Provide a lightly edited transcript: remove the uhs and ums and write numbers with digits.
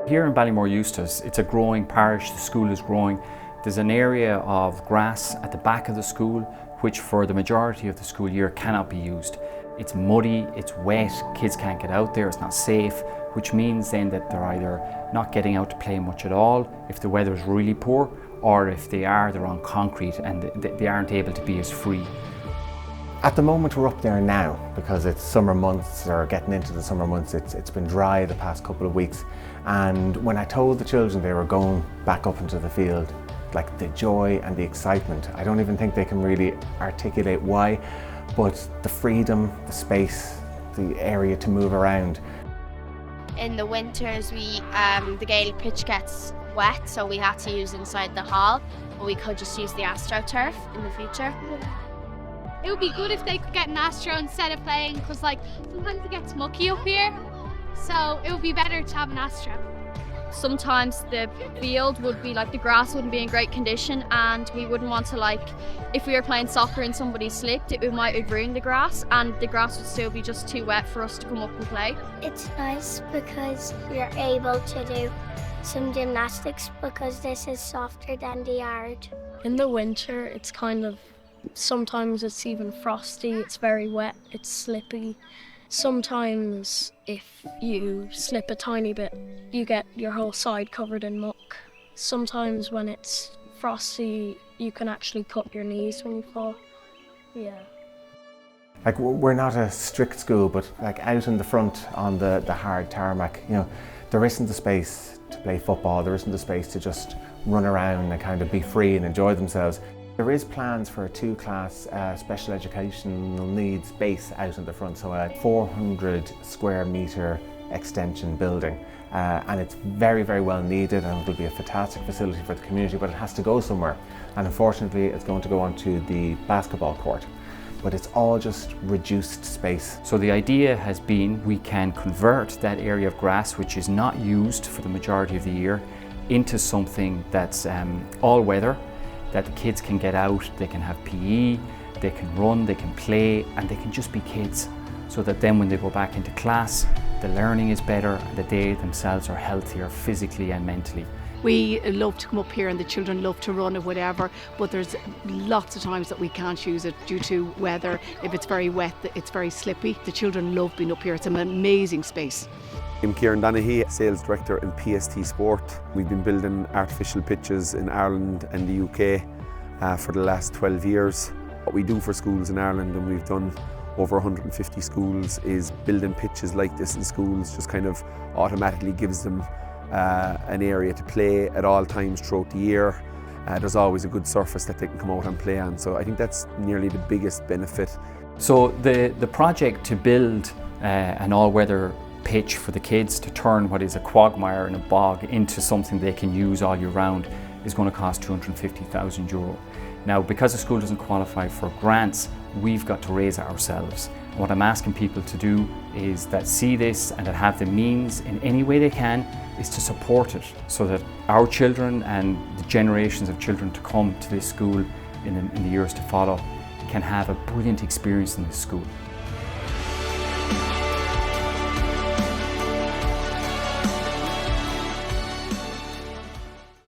Here in Ballymore Eustace, it's a growing parish, the school is growing. There's an area of grass at the back of the school which for the majority of the school year cannot be used. It's muddy, it's wet, kids can't get out there, it's not safe, which means then that they're either not getting out to play much at all if the weather is really poor, or if they are, they're on concrete and they aren't able to be as free. At the moment we're up there now because it's summer months, or getting into the summer months. It's been dry the past couple of weeks, and when I told the children they were going back up into the field, like the joy and the excitement, I don't even think they can really articulate why, but the freedom, the space, the area to move around. In the winters the Gaelic pitch gets wet, so we had to use inside the hall, but we could just use the AstroTurf in the future. It would be good if they could get an Astro instead of playing, because sometimes it gets mucky up here, so it would be better to have an Astro. Sometimes the field would be the grass wouldn't be in great condition, and we wouldn't want to if we were playing soccer and somebody slipped, it might ruin the grass, and the grass would still be just too wet for us to come up and play. It's nice because you're able to do some gymnastics because this is softer than the yard. In the winter it's sometimes it's even frosty, it's very wet, it's slippy. Sometimes if you slip a tiny bit, you get your whole side covered in muck. Sometimes when it's frosty, you can actually cut your knees when you fall. Yeah. We're not a strict school, but out in the front on the hard tarmac, there isn't the space to play football, there isn't the space to just run around and kind of be free and enjoy themselves. There is plans for a 2-class special educational needs base out in the front, so a 400 square metre extension building. And it's very, very well needed, and it'll be a fantastic facility for the community, but it has to go somewhere. And unfortunately it's going to go onto the basketball court. But it's all just reduced space. So the idea has been we can convert that area of grass which is not used for the majority of the year into something that's all weather, that the kids can get out, they can have PE, they can run, they can play, and they can just be kids, so that then when they go back into class, the learning is better and that they themselves are healthier physically and mentally. We love to come up here and the children love to run or whatever, but there's lots of times that we can't use it due to weather. If it's very wet, it's very slippy. The children love being up here, it's an amazing space. I'm Kieran Donaghy, Sales Director in PST Sport. We've been building artificial pitches in Ireland and the UK for the last 12 years. What we do for schools in Ireland, and we've done over 150 schools, is building pitches like this in schools just kind of automatically gives them an area to play at all times throughout the year. There's always a good surface that they can come out and play on, so I think that's nearly the biggest benefit. So the project to build an all-weather pitch for the kids to turn what is a quagmire and a bog into something they can use all year round is going to cost €250,000. Now, because the school doesn't qualify for grants, we've got to raise it ourselves. And what I'm asking people to do is that see this and that have the means in any way they can is to support it, so that our children and the generations of children to come to this school in the years to follow can have a brilliant experience in this school.